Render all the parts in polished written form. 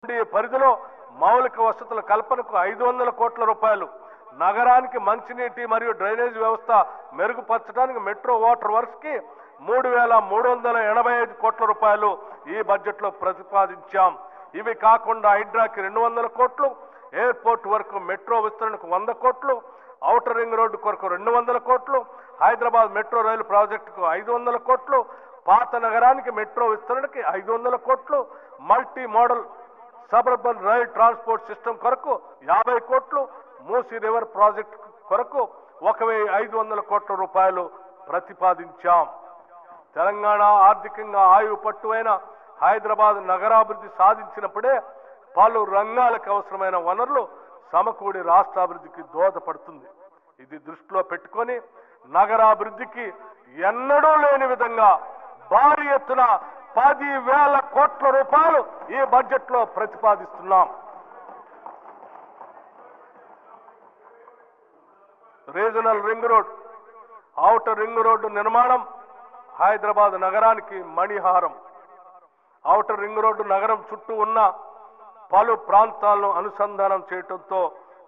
ఈ పరిధిలో మౌలిక వసతుల కల్పనకు 500 కోట్ల రూపాయలు, నగరానికి మంచినీటి మరియు డ్రైనేజ్ వ్యవస్థ మెరుగుపరచడానికి మెట్రో వాటర్ వర్క్స్ కి 3,385 కోట్ల రూపాయలు ఈ బడ్జెట్ లో ప్రతిపాదించాం. ఇవి కాకుండా హైడ్రాకి 200 కోట్లు, ఎయిర్పోర్ట్ వరకు మెట్రో విస్తరణకు 100 కోట్లు, ఔటర్ రింగ్ రోడ్డు కొరకు 200 కోట్లు, హైదరాబాద్ మెట్రో రైలు ప్రాజెక్టుకు 500 కోట్లు, పాత నగరానికి మెట్రో విస్తరణకి 500 కోట్లు, multi modal suburban rail transport system కొరకు 50 కోట్లు, మూసీ రివర్ ప్రాజెక్టు కొరకు 1,500 కోట్ల రూపాయలు ప్రతిపాదించాం. తెలంగాణ ఆర్థికంగా ఆయువు పట్టువైన హైదరాబాద్ నగరాభివృద్ధి సాధించినప్పుడే పలు రంగాలకు అవసరమైన వనరులు సమకూడి రాష్ట్రాభివృద్ధికి దోహదపడుతుంది. ఇది దృష్టిలో పెట్టుకొని నగరాభివృద్ధికి ఎన్నడూ లేని విధంగా భారీ ఎత్తున 10,000 కోట్ల రూపాయలు ఈ బడ్జెట్ లో ప్రతిపాదిస్తున్నాం. Regional ring road, outer ring road నిర్మాణం హైదరాబాద్ నగరానికి మణిహారం. ఔటర్ రింగ్ రోడ్డు నగరం చుట్టూ ఉన్న పలు ప్రాంతాలను అనుసంధానం చేయడంతో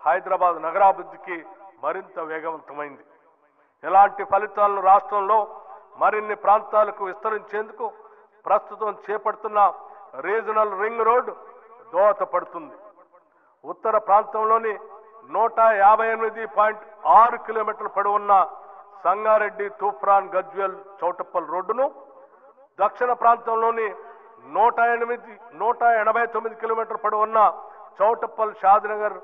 హైదరాబాద్ నగరాభివృద్ధికి మరింత వేగవంతమైంది. ఇలాంటి ఫలితాలను రాష్ట్రంలో మరిన్ని ప్రాంతాలకు విస్తరించేందుకు ప్రస్తుతం చేపడుతున్న రీజనల్ రింగ్ రోడ్ దోహదపడుతుంది. ఉత్తర ప్రాంతంలోని 158.6 కిలోమీటర్ల పొడవున్న సంగారెడ్డి, తూప్రాన్, గజ్వేల్, చౌటప్పల్ రోడ్డును, దక్షిణ ప్రాంతంలోని 189 కిలోమీటర్ల పొడవున్న చౌటప్పల్, షాద్నగర్,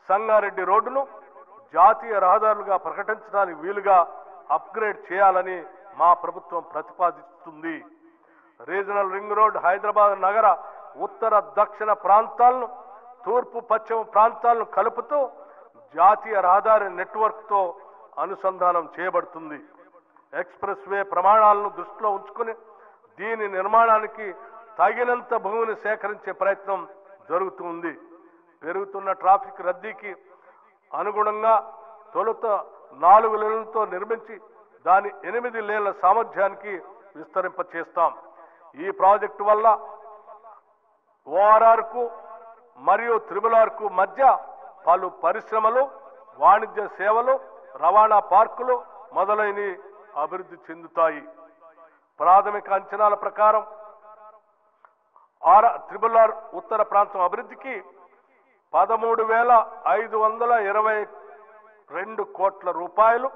సంగారెడ్డి రోడ్డును జాతీయ రహదారులుగా ప్రకటించడానికి వీలుగా అప్గ్రేడ్ చేయాలని మా ప్రభుత్వం ప్రతిపాదిస్తుంది. రీజనల్ రింగ్ రోడ్ హైదరాబాద్ నగర ఉత్తర దక్షిణ ప్రాంతాలను, తూర్పు పశ్చిమ ప్రాంతాలను కలుపుతూ జాతీయ రహదారి నెట్వర్క్ తో అనుసంధానం చేయబడుతుంది. ఎక్స్ప్రెస్ వే ప్రమాణాలను దృష్టిలో ఉంచుకుని దీని నిర్మాణానికి తగినంత భూమిని సేకరించే ప్రయత్నం జరుగుతుంది. పెరుగుతున్న ట్రాఫిక్ రద్దీకి అనుగుణంగా తొలుత 4 లేన్లతో నిర్మించి దాని 8 లేన్ల సామర్థ్యానికి విస్తరింపచేస్తాం. ఈ ప్రాజెక్టు వల్ల ORR కు మరియు RRR కు మధ్య పలు పరిశ్రమలు, వాణిజ్య సేవలు, రవాణా పార్కులు మొదలైనవి అభివృద్ధి చెందుతాయి. ప్రాథమిక అంచనాల ప్రకారం RRR ఉత్తర ప్రాంతం అభివృద్ధికి 13,522 కోట్ల రూపాయలు,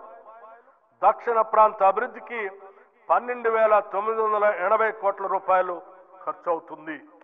దక్షిణ ప్రాంత అభివృద్ధికి 12,980 కోట్ల రూపాయలు ఖర్చు అవుతుంది.